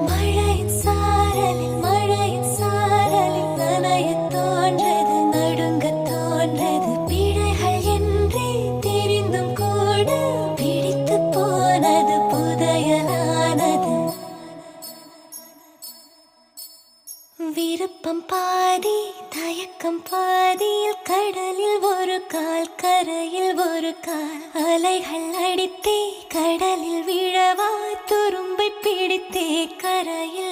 மழையின் சாரலில் மழையின் சாரலில் நனையத் தோன்றது நடுங்கத் தோன்றது பிழைகள் என்றே தெரிந்தும் கூட பிடித்துப் போனது புதையலானது. விருப்பம் பாதி தயக்கம் பாதியில் கடலில் ஒரு கால் கரையில் ஒரு கால் அலைகள் அடித்தே கடலில் விழவா துரும்பை பிடித்தே கரையில்